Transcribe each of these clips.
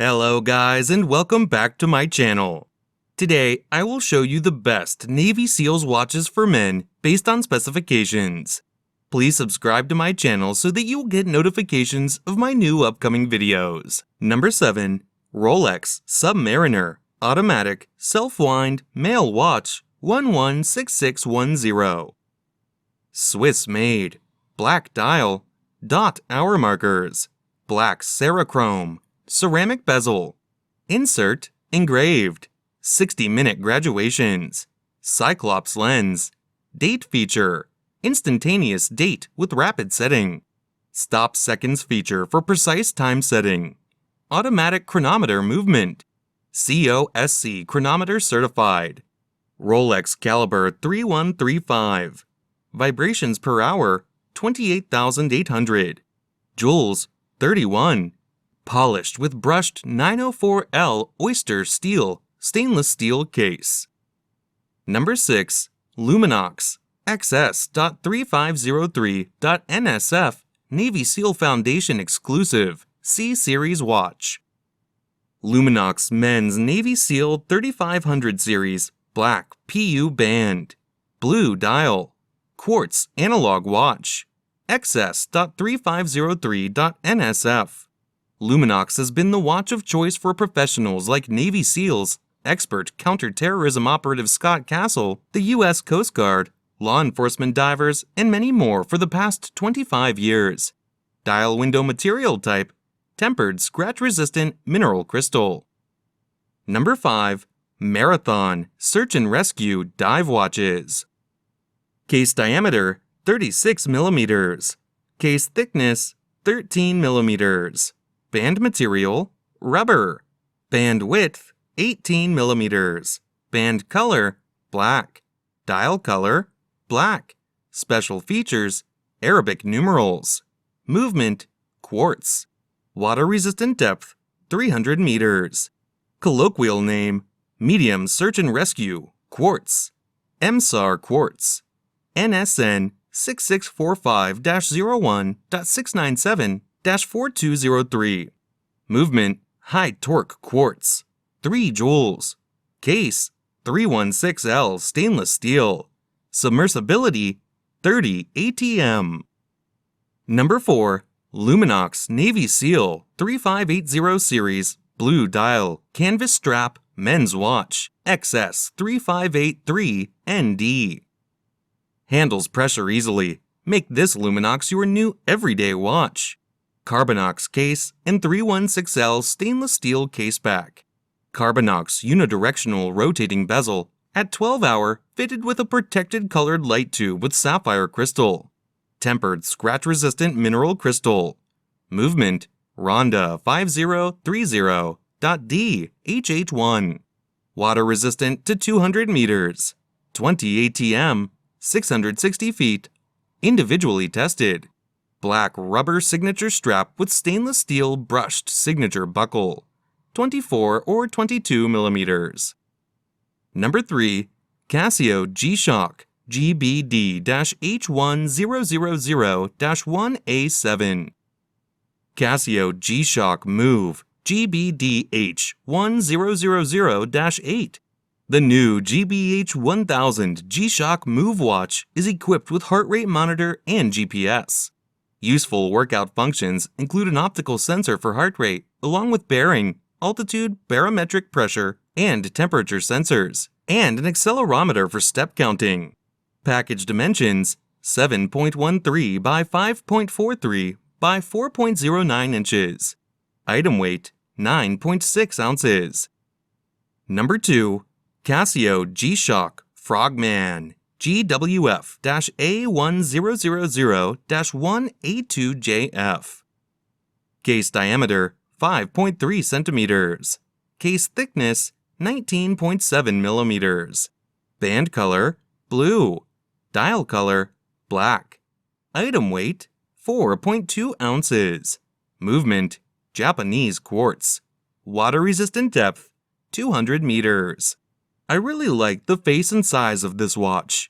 Hello guys and welcome back to my channel. Today I will show you the best Navy SEALs watches for men based on specifications. Please subscribe to my channel so that you will get notifications of my new upcoming videos. Number 7. Rolex Submariner Automatic Self-Wind Male Watch 116610. Swiss made. Black dial. Dot hour markers. Black Cerachrome. Ceramic bezel. Insert engraved. 60-minute graduations. Cyclops lens. Date feature. Instantaneous date with rapid setting. Stop seconds feature for precise time setting. Automatic chronometer movement. COSC chronometer certified. Rolex caliber 3135. Vibrations per hour 28,800. Joules 31. Polished with brushed 904L oyster steel stainless steel case. Number 6. Luminox XS3503.NSF Navy SEAL Foundation exclusive C-Series watch. Luminox Men's Navy SEAL 3500 Series Black PU band. Blue dial. Quartz analog watch. XS.3503.NSF. Luminox has been the watch of choice for professionals like Navy SEALs, expert counterterrorism operative Scott Castle, the U.S. Coast Guard, law enforcement divers, and many more for the past 25 years. Dial window material type, tempered scratch-resistant mineral crystal. Number 5. Marathon Search and Rescue Dive Watches. Case diameter 36 mm. Case thickness 13 mm. Band material rubber. Band width 18 mm. Band color black. Dial color black. Special features Arabic numerals. Movement quartz. Water resistant depth 300 meters. Colloquial name medium search and rescue quartz. MSAR quartz. NSN 6645-01.697-4203. Movement high torque quartz. 3 joules. Case 316L stainless steel. Submersibility 30 ATM. Number 4. Luminox Navy SEAL 3580 Series Blue Dial Canvas Strap Men's Watch XS3583ND. Handles pressure easily. Make this Luminox your new everyday watch. Carbonox case and 316L stainless steel case back. Carbonox unidirectional rotating bezel at 12-hour fitted with a protected colored light tube with sapphire crystal. Tempered scratch-resistant mineral crystal. Movement Ronda 5030.D HH1. Water resistant to 200 meters. 20 ATM. 660 feet. Individually tested. Black rubber signature strap with stainless steel brushed signature buckle. 24 or 22 millimeters. Number 3. Casio GShock GBD-H1000-1A7. Casio GShock Move GBD-H1000-8. The new GBH1000 GShock Move watch is equipped with heart rate monitor and GPS. Useful workout functions include an optical sensor for heart rate, along with bearing, altitude, barometric pressure, and temperature sensors, and an accelerometer for step counting. Package dimensions 7.13 by 5.43 by 4.09 inches. Item weight 9.6 ounces. Number 2. Casio GShock Frogman GWF-A1000-1A2JF. Case diameter 5.3 centimeters. Case thickness 19.7 millimeters. Band color blue. Dial color black. Item weight 4.2 ounces. Movement Japanese quartz. Water resistant depth 200 meters. I really like the face and size of this watch.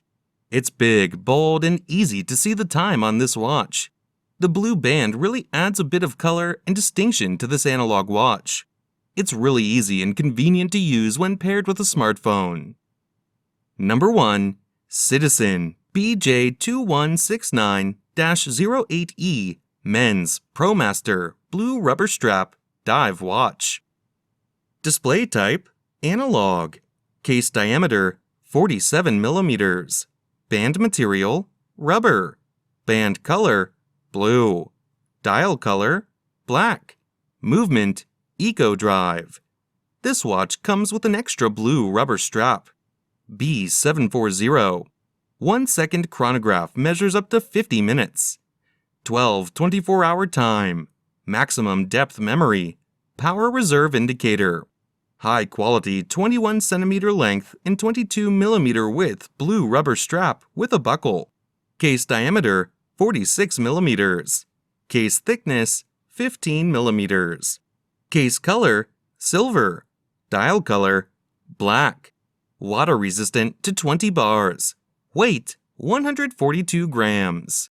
It's big, bold, and easy to see the time on this watch. The blue band really adds a bit of color and distinction to this analog watch. It's really easy and convenient to use when paired with a smartphone. Number 1. Citizen BJ2169-08E Men's ProMaster Blue Rubber Strap Dive Watch. Display type: analog. Case diameter: 47 mm. Band material: rubber. Band color: blue. Dial color: black. Movement: Eco Drive. This watch comes with an extra blue rubber strap. B740. 1 second chronograph measures up to 50 minutes. 12 24-hour time. Maximum depth memory. Power reserve indicator. High quality 21 cm length and 22 mm width blue rubber strap with a buckle. Case diameter: 46 mm. Case thickness: 15 mm. Case color: silver. Dial color: black. Water resistant to 20 bars. Weight: 142 grams.